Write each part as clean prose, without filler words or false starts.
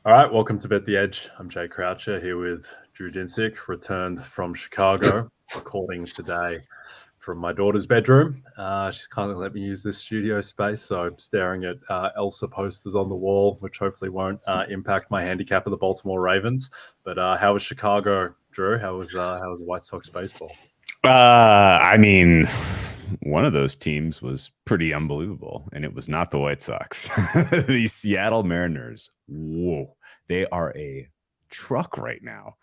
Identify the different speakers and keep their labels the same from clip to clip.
Speaker 1: All right, welcome to Bet the Edge. I'm Jay Croucher here with Drew Dinsick, returned from Chicago, recording today from my daughter's bedroom. She's kindly let me use this studio space, so I'm staring at Elsa posters on the wall, which hopefully won't impact my handicap of the Baltimore Ravens. But how was Chicago, Drew? How was White Sox baseball?
Speaker 2: I mean, one of those teams was pretty unbelievable, and it was not the White Sox. The Seattle Mariners, whoa, they are a truck right now.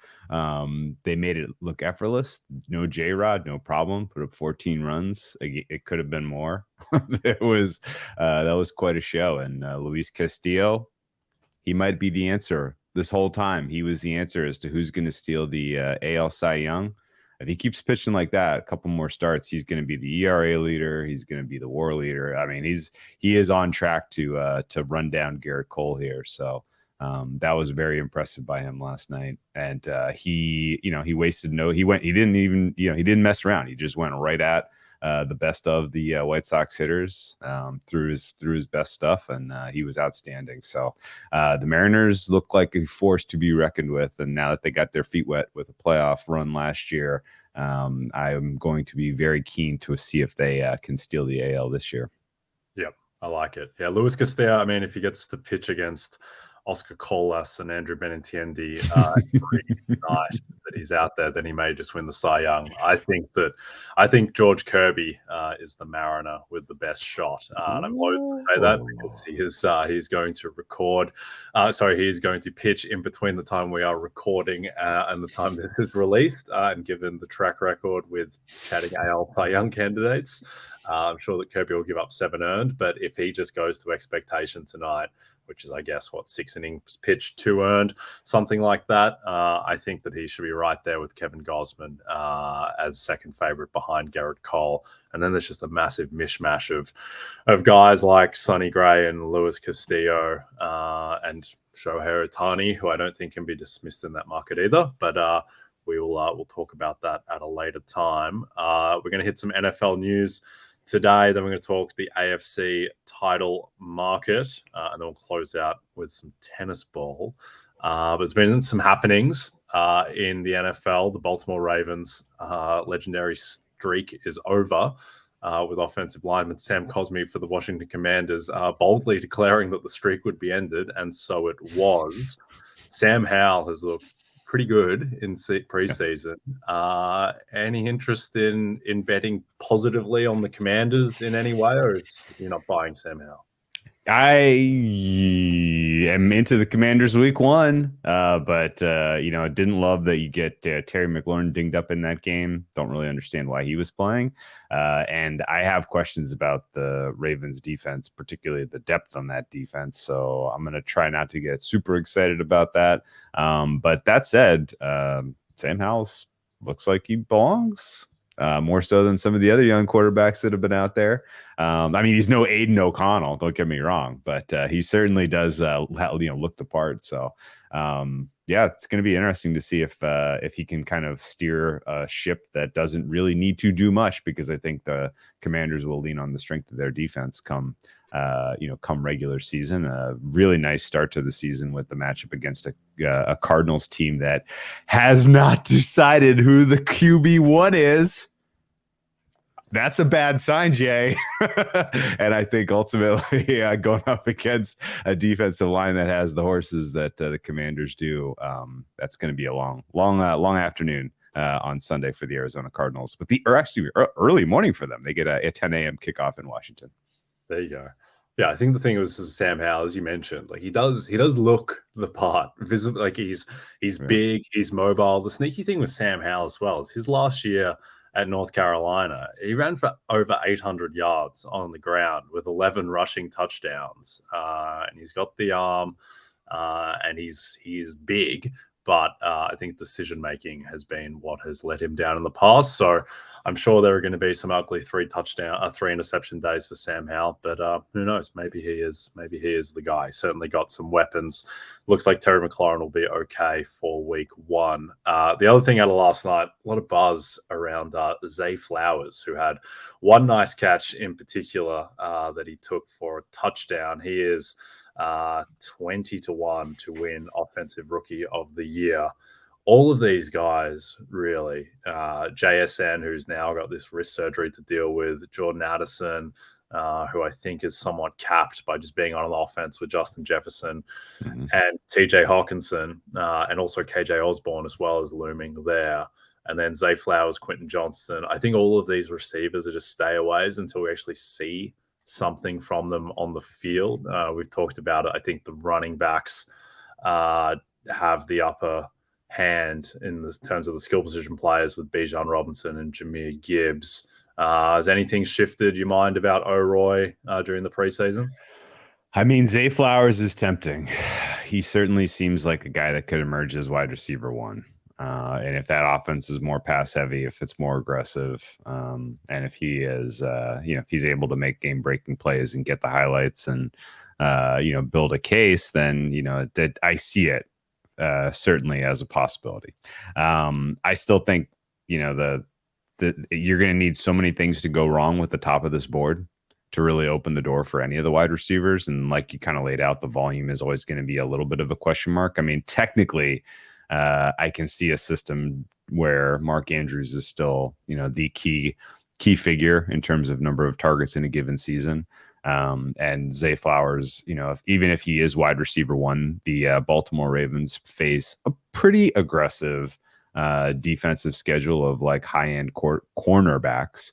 Speaker 2: They made it look effortless. No J-Rod, no problem. Put up 14 runs. It could have been more. That was quite a show. And Luis Castillo, he might be the answer this whole time. He was the answer as to who's going to steal the AL Cy Young. If he keeps pitching like that, a couple more starts, he's going to be the ERA leader. He's going to be the WAR leader. I mean, he is on track to run down Garrett Cole here. So that was very impressive by him last night. And he didn't mess around. He just went right at the best of the White Sox hitters through his best stuff, and he was outstanding. So the Mariners look like a force to be reckoned with, and now that they got their feet wet with a playoff run last year, I'm going to be very keen to see if they can steal the AL this year.
Speaker 1: Yep, I like it. Yeah, Luis Castillo, I mean, if he gets to pitch against Oscar Colas and Andrew Benintendi every night that he's out there, then he may just win the Cy Young. I think George Kirby is the Mariner with the best shot, and I'm loath to say that because he's going to he's going to pitch in between the time we are recording and the time this is released. And given the track record with chatting AL Cy Young candidates, I'm sure that Kirby will give up 7 earned. But if he just goes to expectation tonight, which is, I guess, 6 innings pitched, 2 earned, something like that. I think that he should be right there with Kevin Gausman as second favorite behind Garrett Cole. And then there's just a massive mishmash of guys like Sonny Gray and Luis Castillo and Shohei Ohtani, who I don't think can be dismissed in that market either. But we'll talk about that at a later time. We're going to hit some NFL news today. Then we're going to talk the AFC title market, and then we'll close out with some tennis ball. But there's been some happenings in the NFL. The Baltimore Ravens legendary streak is over with offensive lineman Sam Cosmi for the Washington Commanders boldly declaring that the streak would be ended, and so it was. Sam Howell has looked pretty good in preseason. Any interest in betting positively on the Commanders in any way, or you're not buying Sam Howell?
Speaker 2: I am into the Commanders week 1, but didn't love that you get Terry McLaurin dinged up in that game. Don't really understand why he was playing. And I have questions about the Ravens defense, particularly the depth on that defense. So I'm going to try not to get super excited about that. But that said, Sam Howell looks like he belongs. More so than some of the other young quarterbacks that have been out there. I mean, he's no Aiden O'Connell, don't get me wrong, but he certainly does look the part. So it's going to be interesting to see if he can kind of steer a ship that doesn't really need to do much, because I think the Commanders will lean on the strength of their defense come regular season. A really nice start to the season with the matchup against a Cardinals team that has not decided who the QB1 is. That's a bad sign, Jay. And I think ultimately going up against a defensive line that has the horses that the Commanders do, that's going to be a long afternoon on Sunday for the Arizona Cardinals. But early morning for them. They get a 10 a.m. kickoff in Washington.
Speaker 1: There you go. Yeah, I think the thing was Sam Howell, as you mentioned, like he does look the part, visible. Like he's big, he's mobile. The sneaky thing with Sam Howell as well is his last year at North Carolina, he ran for over 800 yards on the ground with 11 rushing touchdowns, and he's got the arm, and he's big. But I think decision making has been what has let him down in the past. So I'm sure there are going to be some ugly 3 interception days for Sam Howell. But who knows? Maybe he is the guy. Certainly got some weapons. Looks like Terry McLaurin will be okay for week 1. The other thing out of last night, a lot of buzz around Zay Flowers, who had one nice catch in particular that he took for a touchdown. He is 20-1 to win Offensive Rookie of the Year. All of these guys, really. JSN, who's now got this wrist surgery to deal with, Jordan Addison, who I think is somewhat capped by just being on an offense with Justin Jefferson, and TJ Hawkinson, and also KJ Osborne as well as looming there. And then Zay Flowers, Quentin Johnston. I think all of these receivers are just stayaways until we actually see something from them on the field. We've talked about it. I think the running backs have the upper hand in the terms of the skill position players with Bijan Robinson and Jahmyr Gibbs. Has anything shifted your mind about O'Roy during the preseason?
Speaker 2: I mean, Zay Flowers is tempting. He certainly seems like a guy that could emerge as wide receiver one. And if that offense is more pass heavy, if it's more aggressive, and if he is, if he's able to make game breaking plays and get the highlights and, build a case, then, that I see it certainly as a possibility. I still think, you're going to need so many things to go wrong with the top of this board to really open the door for any of the wide receivers. And like you kind of laid out, the volume is always going to be a little bit of a question mark. I mean, technically, I can see a system where Mark Andrews is still, the key figure in terms of number of targets in a given season. And Zay Flowers, even if he is wide receiver one, the Baltimore Ravens face a pretty aggressive defensive schedule of like high-end cornerbacks.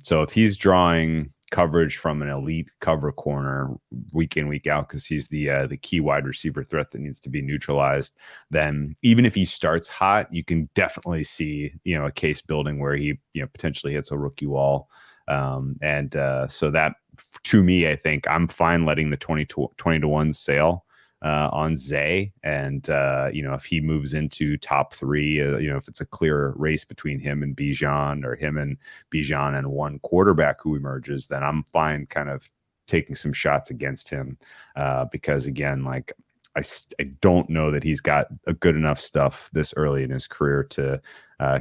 Speaker 2: So if he's drawing coverage from an elite cover corner week in, week out, because he's the key wide receiver threat that needs to be neutralized, then even if he starts hot, you can definitely see, a case building where he, potentially hits a rookie wall. So that, to me, I think I'm fine letting the 20-1 sail on Zay. And, if he moves into top three, if it's a clear race between him and Bijan, or him and Bijan and one quarterback who emerges, then I'm fine kind of taking some shots against him. Because again, like I don't know that he's got a good enough stuff this early in his career to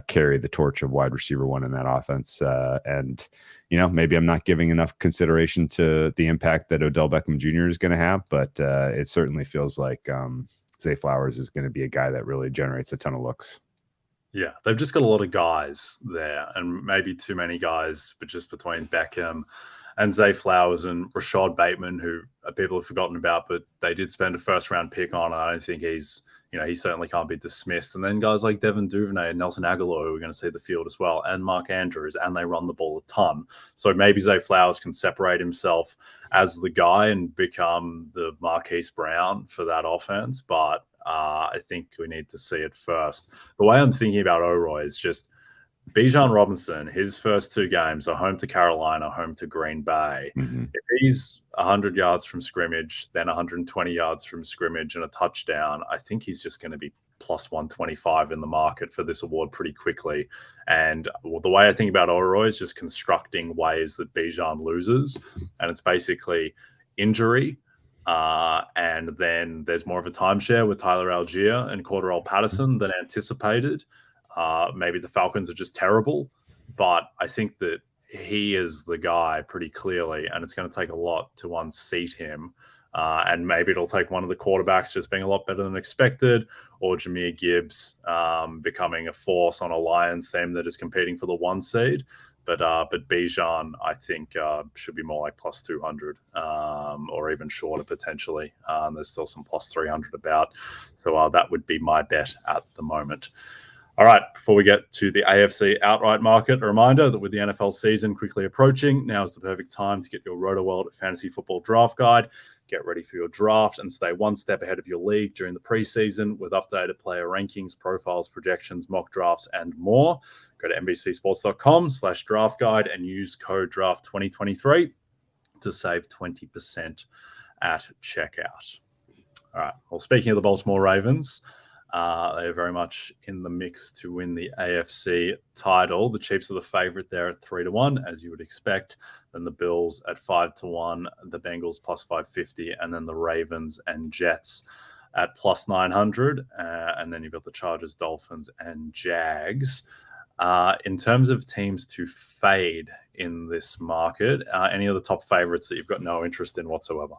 Speaker 2: carry the torch of wide receiver one in that offense. And maybe I'm not giving enough consideration to the impact that Odell Beckham Jr. is going to have, but it certainly feels like Zay Flowers is going to be a guy that really generates a ton of looks.
Speaker 1: Yeah, they've just got a lot of guys there, and maybe too many guys, but just between Beckham and Zay Flowers and Rashad Bateman, who people have forgotten about, but they did spend a first-round pick on. I don't think he's, he certainly can't be dismissed. And then guys like Devin Duvernay and Nelson Aguilar, who are going to see the field as well, and Mark Andrews, and they run the ball a ton. So maybe Zay Flowers can separate himself as the guy and become the Marquise Brown for that offense. But I think we need to see it first. The way I'm thinking about O'Roy is just Bijan Robinson, his first two games are home to Carolina, home to Green Bay.
Speaker 2: Mm-hmm.
Speaker 1: If he's 100 yards from scrimmage, then 120 yards from scrimmage and a touchdown, I think he's just going to be plus 125 in the market for this award pretty quickly. And the way I think about O'Roy is just constructing ways that Bijan loses. And it's basically injury. And then there's more of a timeshare with Tyler Algier and Cordarrelle Patterson than anticipated. Maybe the Falcons are just terrible, but I think that he is the guy pretty clearly, and it's going to take a lot to unseat him. And maybe it'll take one of the quarterbacks just being a lot better than expected, or Jahmyr Gibbs becoming a force on a Lions team that is competing for the 1 seed. But Bijan, I think, should be more like plus 200 or even shorter potentially. There's still some plus 300 about. So that would be my bet at the moment. All right, before we get to the AFC outright market, a reminder that with the NFL season quickly approaching, now is the perfect time to get your RotoWorld Fantasy Football Draft Guide. Get ready for your draft and stay one step ahead of your league during the preseason with updated player rankings, profiles, projections, mock drafts, and more. Go to NBCSports.com/draft guide and use code DRAFT2023 to save 20% at checkout. All right, well, speaking of the Baltimore Ravens, they are very much in the mix to win the AFC title. The Chiefs are the favorite there at 3-1, as you would expect. Then the Bills at 5-1, the Bengals plus 550, and then the Ravens and Jets at plus 900. And then you've got the Chargers, Dolphins, and Jags. In terms of teams to fade in this market, any of the top favorites that you've got no interest in whatsoever?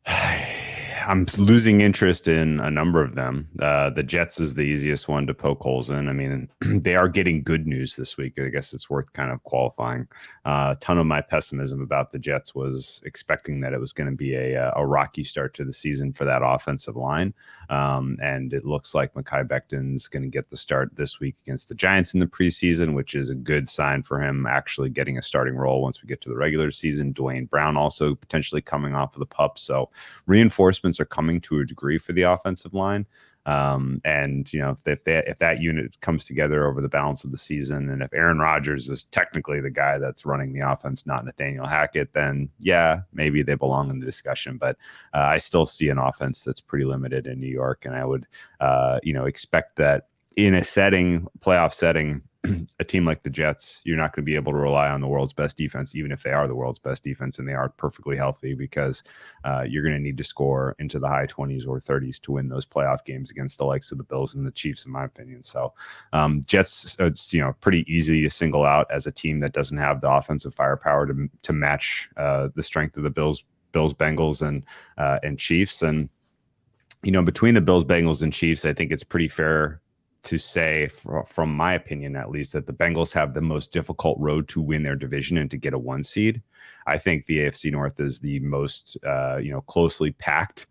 Speaker 2: I'm losing interest in a number of them. The Jets is the easiest one to poke holes in. I mean, they are getting good news this week. I guess it's worth kind of qualifying. A ton of my pessimism about the Jets was expecting that it was going to be a rocky start to the season for that offensive line. And it looks like Mekhi Becton's going to get the start this week against the Giants in the preseason, which is a good sign for him actually getting a starting role once we get to the regular season. Dwayne Brown also potentially coming off of the pup. So reinforcements are coming to a degree for the offensive line. And if that unit comes together over the balance of the season, and if Aaron Rodgers is technically the guy that's running the offense, not Nathaniel Hackett, then yeah, maybe they belong in the discussion. But I still see an offense that's pretty limited in New York, and I would expect that in a playoff setting, a team like the Jets, you're not going to be able to rely on the world's best defense, even if they are the world's best defense and they are perfectly healthy, because you're going to need to score into the high 20s or 30s to win those playoff games against the likes of the Bills and the Chiefs, in my opinion. So Jets, it's pretty easy to single out as a team that doesn't have the offensive firepower to match the strength of the Bills, Bengals, and Chiefs. And between the Bills, Bengals, and Chiefs, I think it's pretty fair to say, from my opinion at least, that the Bengals have the most difficult road to win their division and to get a 1 seed. I think the AFC North is the most closely packed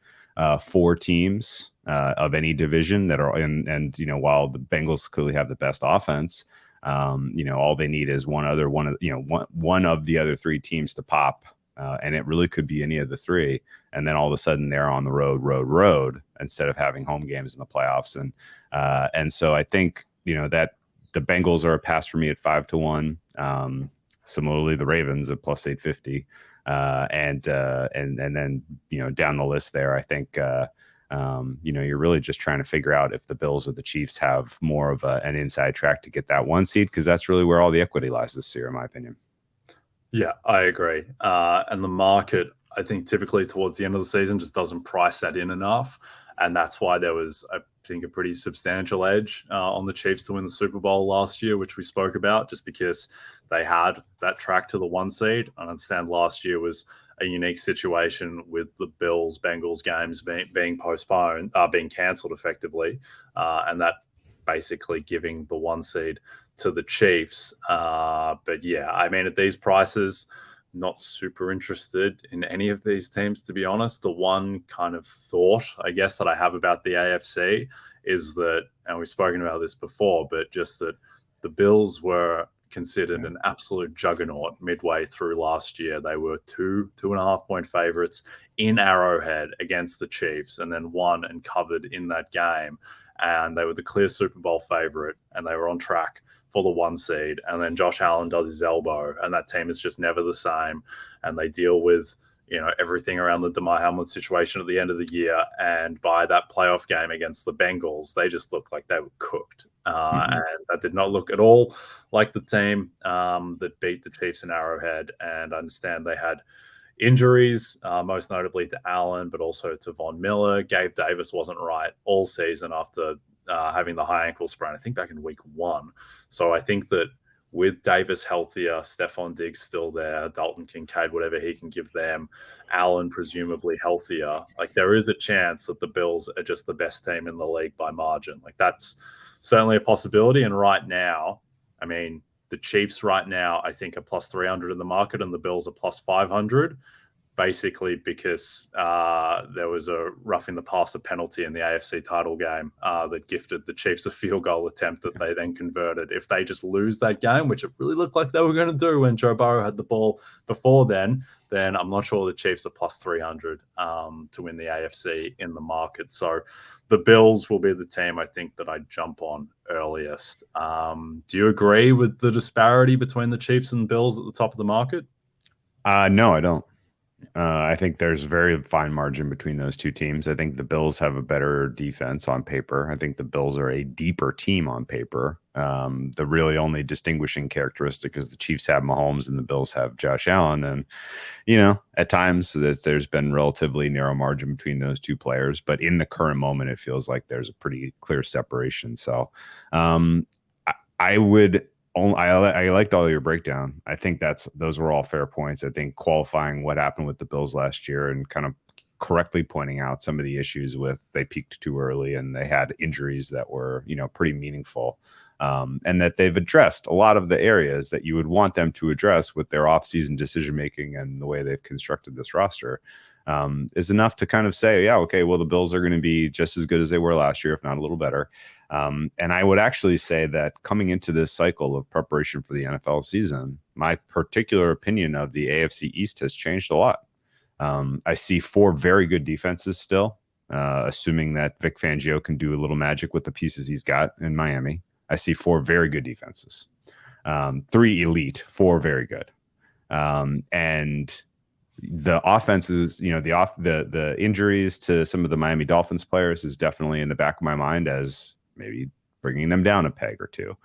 Speaker 2: 4 teams of any division that are in. And while the Bengals clearly have the best offense, all they need is one of the other 3 teams to pop. And it really could be any of the 3. And then all of a sudden they're on the road instead of having home games in the playoffs. And so I think, that the Bengals are a pass for me at 5-1. Similarly, the Ravens at plus 850. And then, down the list there, I think, you're really just trying to figure out if the Bills or the Chiefs have more of an inside track to get that 1 seed, because that's really where all the equity lies this year, in my opinion.
Speaker 1: Yeah, I agree. And the market, I think, typically towards the end of the season just doesn't price that in enough. And that's why there was, I think, a pretty substantial edge on the Chiefs to win the Super Bowl last year, which we spoke about, just because they had that track to the 1 seed. I understand last year was a unique situation with the Bills-Bengals games being postponed, being cancelled effectively, and that basically giving the 1 seed to the Chiefs. But yeah, I mean, at these prices, not super interested in any of these teams, to be honest. The one kind of thought, I guess, that I have about the AFC is that, and we've spoken about this before, but just that the Bills were considered an absolute juggernaut midway through last year. They were 2.5 point favorites in Arrowhead against the Chiefs, and then won and covered in that game. And they were the clear Super Bowl favorite, and they were on track for the 1 seed. And then Josh Allen does his elbow, and that team is just never the same. And they deal with, everything around the Damar Hamlin situation at the end of the year. And by that playoff game against the Bengals, they just looked like they were cooked. And that did not look at all like the team that beat the Chiefs in Arrowhead. And I understand they had injuries, most notably to Allen, but also to Von Miller. Gabe Davis wasn't right all season after having the high ankle sprain, I think back in week 1. So I think that with Davis healthier, Stephon Diggs still there, Dalton Kincaid, whatever he can give them, Allen presumably healthier, like there is a chance that the Bills are just the best team in the league by margin. Like that's certainly a possibility. And right now, I mean, the Chiefs right now, I think, are plus 300 in the market, and the Bills are plus 500. Basically because there was a roughing the passer penalty in the AFC title game that gifted the Chiefs a field goal attempt that they then converted. If they just lose that game, which it really looked like they were going to do when Joe Burrow had the ball before then I'm not sure the Chiefs are plus 300 to win the AFC in the market. So the Bills will be the team, I think, that I jump on earliest. Do you agree with the disparity between the Chiefs and Bills at the top of the market?
Speaker 2: No, I don't. I think there's a very fine margin between those two teams. I think the Bills have a better defense on paper. I think the Bills are a deeper team on paper. The really only distinguishing characteristic is the Chiefs have Mahomes and the Bills have Josh Allen. And, at times there's been relatively narrow margin between those two players. But in the current moment, it feels like there's a pretty clear separation. So I liked all your breakdown. I think those were all fair points. I think qualifying what happened with the Bills last year and kind of correctly pointing out some of the issues with they peaked too early and they had injuries that were, pretty meaningful. And that they've addressed a lot of the areas that you would want them to address with their offseason decision-making and the way they've constructed this roster, is enough to kind of say, yeah, okay, well, the Bills are going to be just as good as they were last year, if not a little better. And I would actually say that coming into this cycle of preparation for the NFL season, my particular opinion of the AFC East has changed a lot. I see 4 very good defenses still, assuming that Vic Fangio can do a little magic with the pieces he's got in Miami. I see 4 very good defenses, 3 elite, 4 very good. And the offenses, the injuries to some of the Miami Dolphins players is definitely in the back of my mind as maybe bringing them down a peg or 2.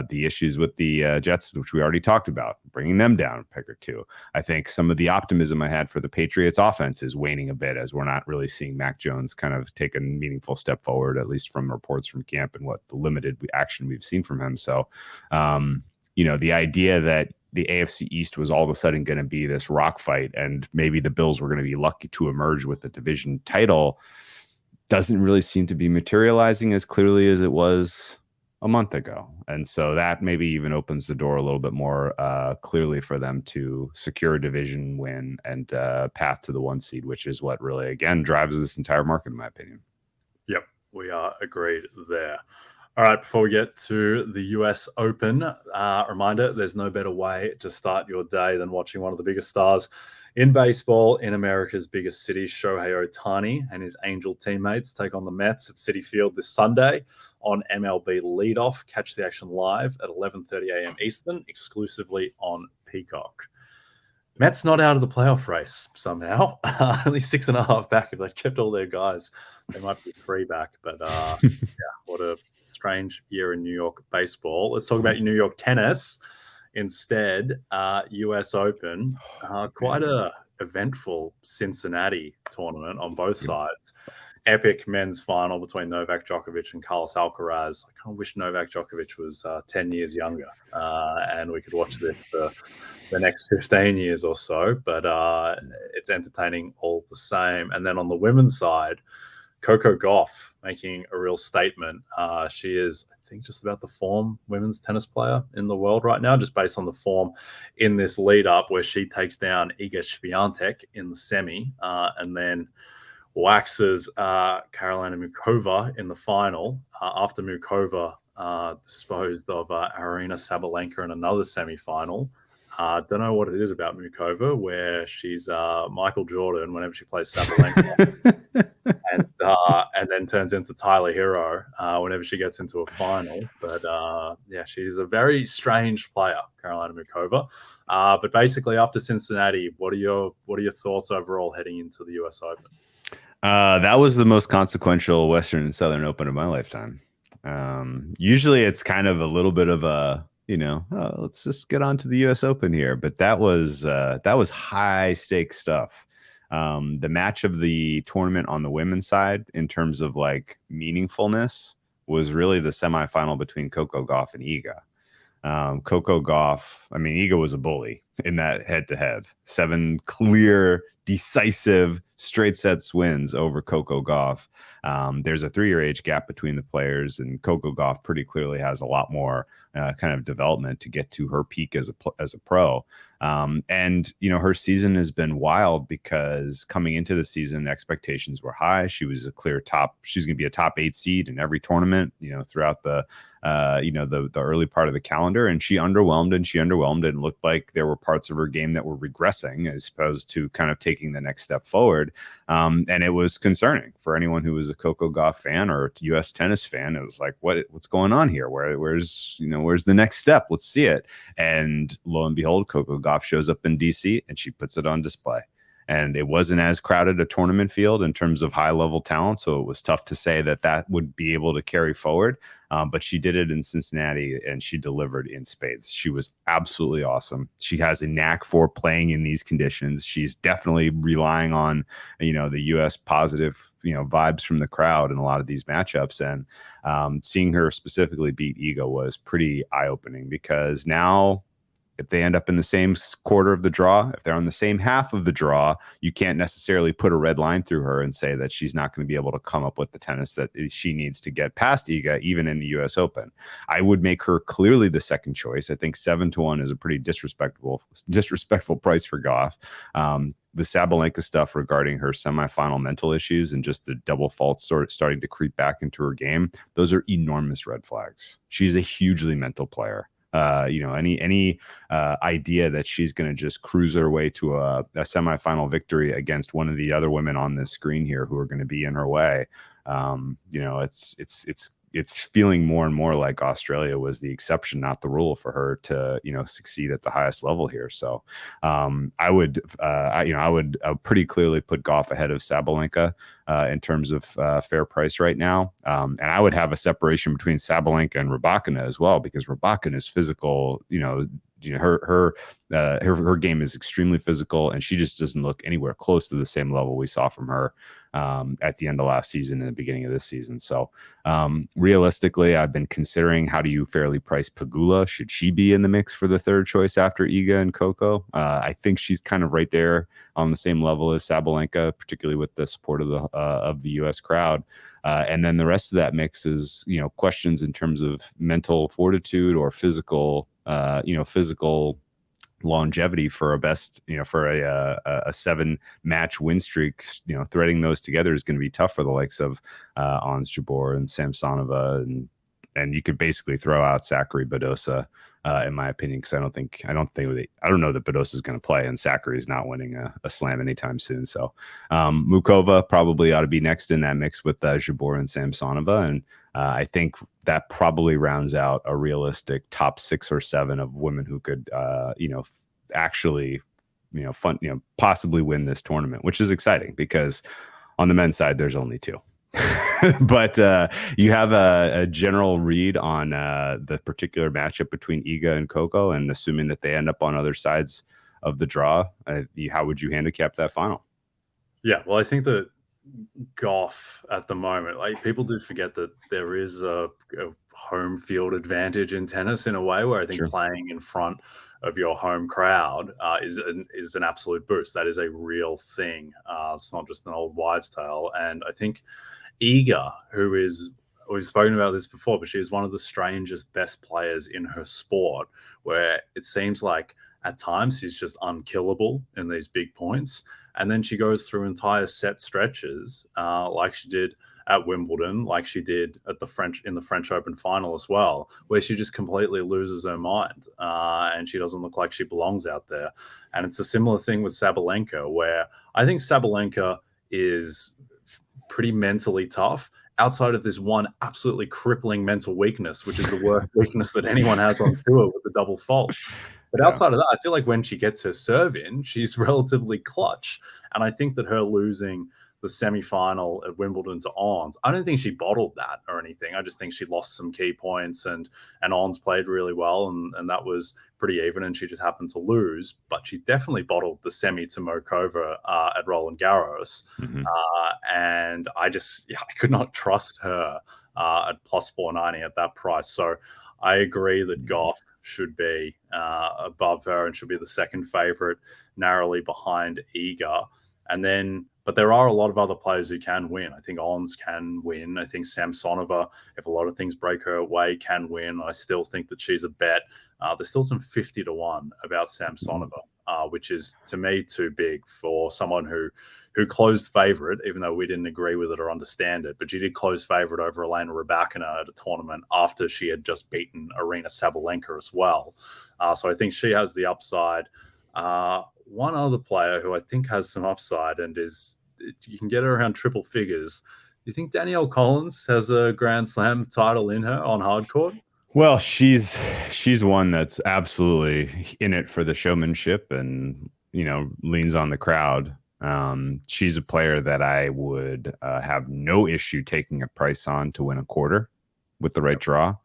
Speaker 2: The issues with the Jets, which we already talked about, bringing them down a peg or 2. I think some of the optimism I had for the Patriots offense is waning a bit as we're not really seeing Mac Jones kind of take a meaningful step forward, at least from reports from camp and what the limited action we've seen from him. So, the idea that the AFC East was all of a sudden going to be this rock fight and maybe the Bills were going to be lucky to emerge with the division title doesn't really seem to be materializing as clearly as it was a month ago. And so that maybe even opens the door a little bit more clearly for them to secure a division win and path to the 1 seed, which is what really, again, drives this entire market, in my opinion.
Speaker 1: Yep, we are agreed there. All right, before we get to the US Open, reminder, there's no better way to start your day than watching one of the biggest stars in baseball in America's biggest city. Shohei Ohtani and his Angel teammates take on the Mets at Citi Field this Sunday on MLB Leadoff. Catch the action live at 11:30 a.m. Eastern, exclusively on Peacock. Mets not out of the playoff race somehow. Only 6.5 back. If they kept all their guys, they might be 3 back. But what a strange year in New York baseball. Let's talk about New York tennis instead. US Open, quite a eventful Cincinnati tournament on both sides. Epic men's final between Novak Djokovic and Carlos Alcaraz. I kind of wish Novak Djokovic was 10 years younger and we could watch this for the next 15 years or so, but it's entertaining all the same. And then on the women's side, Coco Gauff making a real statement. She is, I think, just about the form women's tennis player in the world right now, just based on the form in this lead up where she takes down Iga Swiatek in the semi and then waxes Karolina Mukova in the final after Mukova disposed of Aryna Sabalenka in another semi-final. Don't know what it is about Mukova, where she's Michael Jordan whenever she plays Sabalenka, and then turns into Tyler Hero whenever she gets into a final. But she's a very strange player, Karolina Mukova. But basically, after Cincinnati, what are your thoughts overall heading into the US Open?
Speaker 2: That was the most consequential Western and Southern Open of my lifetime. Usually, it's kind of a little bit of a let's just get on to the US Open here. But that was high stakes stuff. The match of the tournament on the women's side in terms of like meaningfulness was really the semifinal between Coco Gauff and Iga. Coco Gauff, Iga was a bully in that head-to-head. 7 clear, decisive, straight sets wins over Coco Gauff. There's a 3-year age gap between the players, and Coco Gauff pretty clearly has a lot more kind of development to get to her peak as a pro. And her season has been wild because coming into the season, expectations were high. She was a clear top. She's going to be a top 8 seed in every tournament, throughout the early part of the calendar. And she underwhelmed and looked like there were parts of her game that were regressing as opposed to kind of taking the next step forward. And it was concerning for anyone who was a Coco Gauff fan or a U.S. tennis fan. It was like, what's going on here? Where's the next step? Let's see it. And lo and behold, Coco Gauff shows up in DC and she puts it on display. And it wasn't as crowded a tournament field in terms of high-level talent, so it was tough to say that would be able to carry forward. But she did it in Cincinnati, and she delivered in spades. She was absolutely awesome. She has a knack for playing in these conditions. She's definitely relying on, the U.S. positive, vibes from the crowd in a lot of these matchups. And seeing her specifically beat Iga was pretty eye-opening because now If they end up in the same quarter of the draw, if they're on the same half of the draw, you can't necessarily put a red line through her and say that she's not going to be able to come up with the tennis that she needs to get past Iga, even in the U.S. Open. I would make her clearly the second choice. I think 7-1 is a pretty disrespectful price for Gauff. The Sabalenka stuff regarding her semifinal mental issues and just the double faults starting to creep back into her game, those are enormous red flags. She's a hugely mental player. Any idea that she's going to just cruise her way to a semifinal victory against one of the other women on this screen here who are going to be in her way, it's feeling more and more like Australia was the exception, not the rule, for her to, succeed at the highest level here. So I would pretty clearly put Gauff ahead of Sabalenka in terms of fair price right now. And I would have a separation between Sabalenka and Rybakina as well, because Rybakina is physical, her game is extremely physical, and she just doesn't look anywhere close to the same level we saw from her at the end of last season and the beginning of this season. So realistically, I've been considering, how do you fairly price Pegula? Should she be in the mix for the third choice after Iga and Coco? I think she's kind of right there on the same level as Sabalenka, particularly with the support of the U.S. crowd. And then the rest of that mix is, questions in terms of mental fortitude or physical longevity for a 7-match win streak. Threading those together is going to be tough for the likes of Ons Jabeur and Samsonova, and you could basically throw out Zachary Badosa, in my opinion, because I don't know that Badosa is going to play, and Zachary is not winning a slam anytime soon. So Mukova probably ought to be next in that mix with Jabeur and Samsonova, and I think that probably rounds out a realistic top 6 or 7 of women who could, possibly win this tournament, which is exciting because on the men's side, there's only 2. But you have a general read on the particular matchup between Iga and Coco, and assuming that they end up on other sides of the draw, how would you handicap that final?
Speaker 1: Yeah, well, I think that Gauff at the moment, like, people do forget that there is a home field advantage in tennis in a way, where I think playing in front of your home crowd is an absolute boost. That is a real thing. It's not just an old wives' tale. And I think Iga, we've spoken about this before, but she is one of the strangest best players in her sport, where it seems like at times she's just unkillable in these big points. And then she goes through entire set stretches, like she did at Wimbledon, like she did in the French Open final as well, where she just completely loses her mind, and she doesn't look like she belongs out there. And it's a similar thing with Sabalenka, where I think Sabalenka is pretty mentally tough, outside of this one absolutely crippling mental weakness, which is the worst weakness that anyone has on tour, with the double faults. But outside of that, I feel like when she gets her serve in, she's relatively clutch. And I think that her losing the semi-final at Wimbledon to Ons, I don't think she bottled that or anything. I just think she lost some key points, and Ons played really well, and that was pretty even, and she just happened to lose. But she definitely bottled the semi to Mokova at Roland Garros. And I could not trust her at plus 490 at that price. So I agree that Gauff should be above her and should be the second favorite, narrowly behind Iga. But there are a lot of other players who can win. I think Ons can win. I think Samsonova, if a lot of things break her way, can win. I still think that she's a bet. There's still some 50-1 about Samsonova, which is, to me, too big for someone who closed favorite, even though we didn't agree with it or understand it. But she did close favorite over Elena Rybakina at a tournament after she had just beaten Arina Sabalenka as well. So I think she has the upside. One other player who I think has some upside and you can get her around triple figures. Do you think Danielle Collins has a Grand Slam title in her on hard court?
Speaker 2: Well, she's one that's absolutely in it for the showmanship and, leans on the crowd. She's a player that I would have no issue taking a price on to win a quarter with the right draw.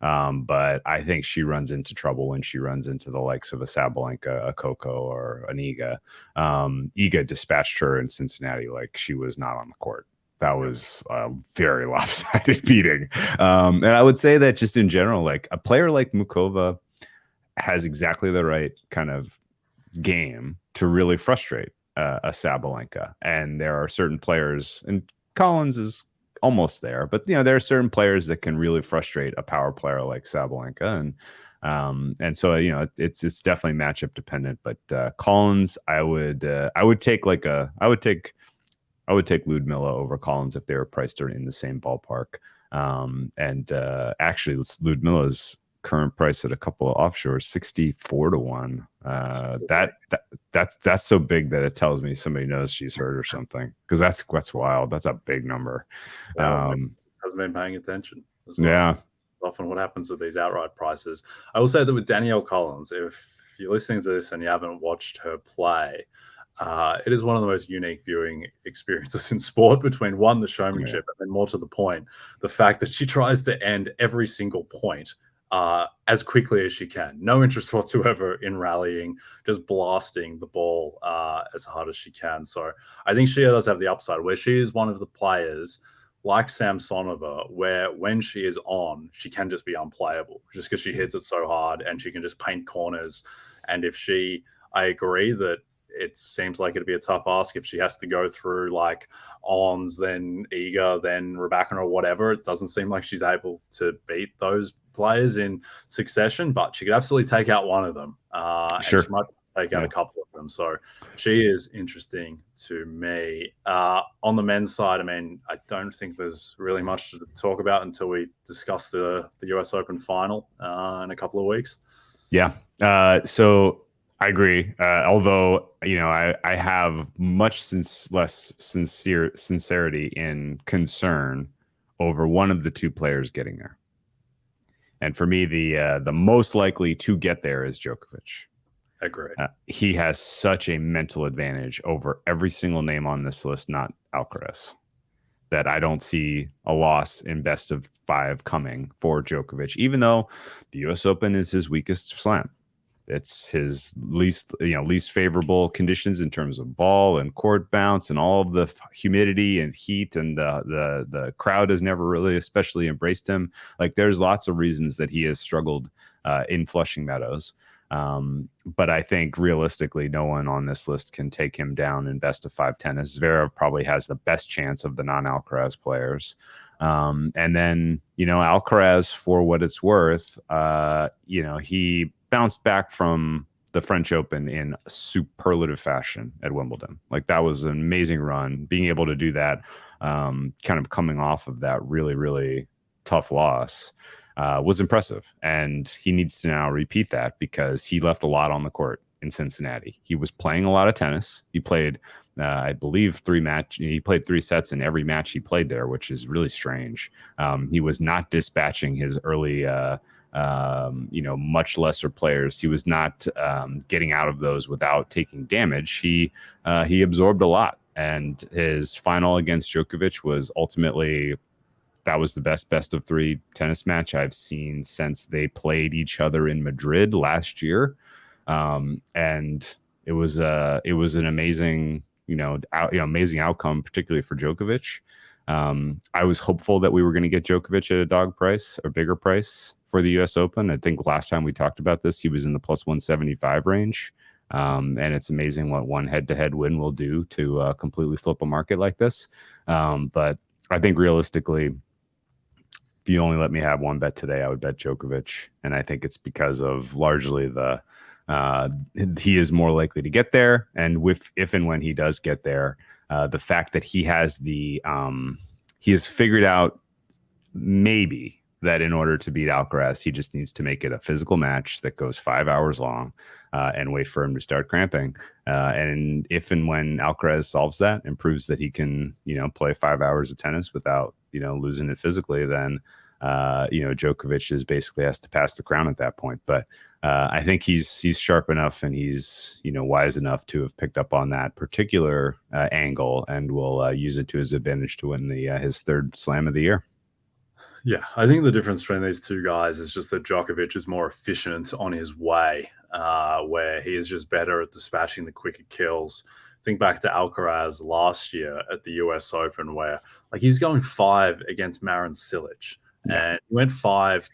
Speaker 2: But I think she runs into trouble when she runs into the likes of a Sabalenka, a Coco, or an Iga. Iga dispatched her in Cincinnati like she was not on the court. That was a very lopsided beating. And I would say that just in general, like a player like Mukova, has exactly the right kind of game to really frustrate a Sabalenka. And there are certain players, and Collins is almost there, but there are certain players that can really frustrate a power player like Sabalenka, and so it's definitely matchup dependent. But Collins, I would take Ludmilla over Collins if they were priced in the same ballpark. And actually, Ludmilla's current price at a couple of offshores 64-1. That's so big that it tells me somebody knows she's hurt or something, because that's wild. That's a big number.
Speaker 1: Hasn't been paying attention as well.
Speaker 2: Yeah,
Speaker 1: often what happens with these outright prices. I will say that with Danielle Collins, if you're listening to this and you haven't watched her play, it is one of the most unique viewing experiences in sport, between one, the showmanship, and then more to the point, the fact that she tries to end every single point as quickly as she can. No interest whatsoever in rallying, just blasting the ball as hard as she can. So I think she does have the upside, where she is one of the players like Samsonova, where when she is on, she can just be unplayable, just because she hits it so hard and she can just paint corners. And if I agree that it seems like it'd be a tough ask if she has to go through like Ons, then Iga, then Rebecca or whatever. It doesn't seem like she's able to beat those players in succession, but she could absolutely take out one of them.
Speaker 2: Sure.
Speaker 1: And she might take out a couple of them. So she is interesting to me. On the men's side, I mean, I don't think there's really much to talk about until we discuss the US Open final in a couple of weeks.
Speaker 2: Yeah. So I agree. Although, I have much less sincerity in concern over one of the two players getting there. And for me, the most likely to get there is Djokovic.
Speaker 1: Agreed.
Speaker 2: He has such a mental advantage over every single name on this list, not Alcaraz, that I don't see a loss in best of 5 coming for Djokovic, even though the US Open is his weakest slam. It's his least favorable conditions in terms of ball and court bounce and all of the humidity and heat, and the crowd has never really especially embraced him. Like, there's lots of reasons that he has struggled in Flushing Meadows. But I think realistically, no one on this list can take him down in best of 5 tennis. Zverev probably has the best chance of the non-Alcaraz players. And then, Alcaraz, for what it's worth, he bounced back from the French Open in superlative fashion at Wimbledon. Like, that was an amazing run. Being able to do that, kind of coming off of that really, really tough loss, was impressive. And he needs to now repeat that, because he left a lot on the court in Cincinnati. He was playing a lot of tennis. He played, I believe, he played 3 sets in every match he played there, which is really strange. He was not dispatching his early, much lesser players. He was not getting out of those without taking damage. He absorbed a lot. And his final against Djokovic was ultimately, that was the best of 3 tennis match I've seen since they played each other in Madrid last year. And it was an amazing, amazing outcome, particularly for Djokovic. I was hopeful that we were going to get Djokovic at a dog price or bigger price for the US Open. I think last time we talked about this, he was in the plus 175 range. And it's amazing what one head-to-head win will do to completely flip a market like this. But I think realistically, if you only let me have one bet today, I would bet Djokovic. And I think it's because of largely he is more likely to get there. And if and when he does get there, the fact that he has he has figured out maybe that in order to beat Alcaraz, he just needs to make it a physical match that goes 5 hours long and wait for him to start cramping. And if and when Alcaraz solves that and proves that he can, play 5 hours of tennis without, losing it physically, then, Djokovic is basically has to pass the crown at that point. But I think he's sharp enough and he's, wise enough to have picked up on that particular angle and will use it to his advantage to win his 3rd slam of the year.
Speaker 1: Yeah, I think the difference between these two guys is just that Djokovic is more efficient on his way, where he is just better at dispatching the quicker kills. Think back to Alcaraz last year at the US Open, where he was going 5 against Marin Cilic, and he went 5.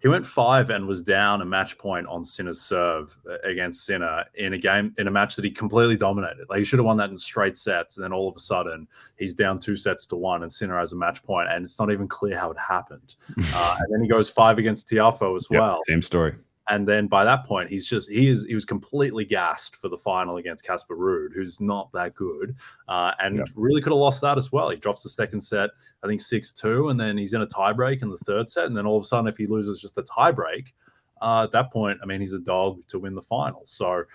Speaker 1: He went 5 and was down a match point on Sinner's serve against Sinner in a match that he completely dominated. Like, he should have won that in straight sets, and then all of a sudden he's down 2-1, and Sinner has a match point, and it's not even clear how it happened. And then he goes 5 against Tiafoe as well.
Speaker 2: Same story.
Speaker 1: And then by that point, he was completely gassed for the final against Casper Ruud, who's not that good, and really could have lost that as well. He drops the second set, I think 6-2, and then he's in a tiebreak in the third set. And then all of a sudden, if he loses just a tiebreak, at that point, I mean, he's a dog to win the final. So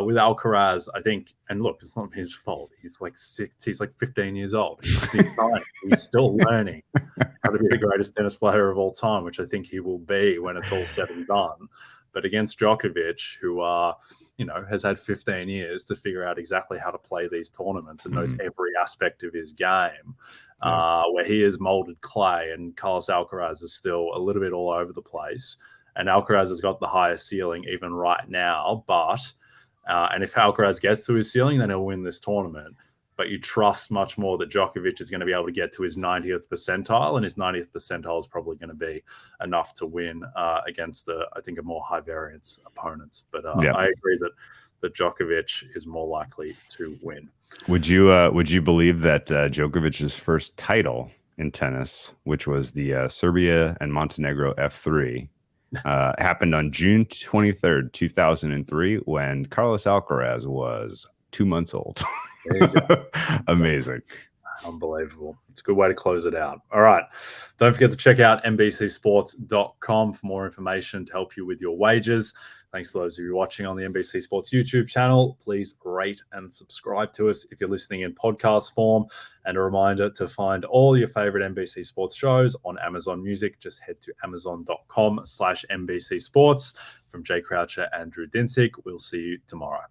Speaker 1: with Alcaraz, I think, and look, it's not his fault. He's like 15 years old. He's still learning how to be the greatest tennis player of all time, which I think he will be when it's all said and done. But against Djokovic, who has had 15 years to figure out exactly how to play these tournaments and knows every aspect of his game, where he is molded clay, and Carlos Alcaraz is still a little bit all over the place. And Alcaraz has got the highest ceiling even right now, and if Alcaraz gets to his ceiling, then he'll win this tournament. But you trust much more that Djokovic is going to be able to get to his 90th percentile, and his 90th percentile is probably going to be enough to win against, I think, a more high variance opponents. But I agree that Djokovic is more likely to win.
Speaker 2: Would you believe that Djokovic's first title in tennis, which was the Serbia and Montenegro F3, happened on June 23rd, 2003, when Carlos Alcaraz was 2 months old?
Speaker 1: There you go.
Speaker 2: Amazing.
Speaker 1: Unbelievable. It's a good way to close it out. All right. Don't forget to check out NBCSports.com for more information to help you with your wagers. Thanks to those of you watching on the NBC Sports YouTube channel. Please rate and subscribe to us if you're listening in podcast form. And a reminder to find all your favorite NBC Sports shows on Amazon Music. Just head to amazon.com/NBC Sports. From Jay Croucher and Drew Dinsick, we'll see you tomorrow.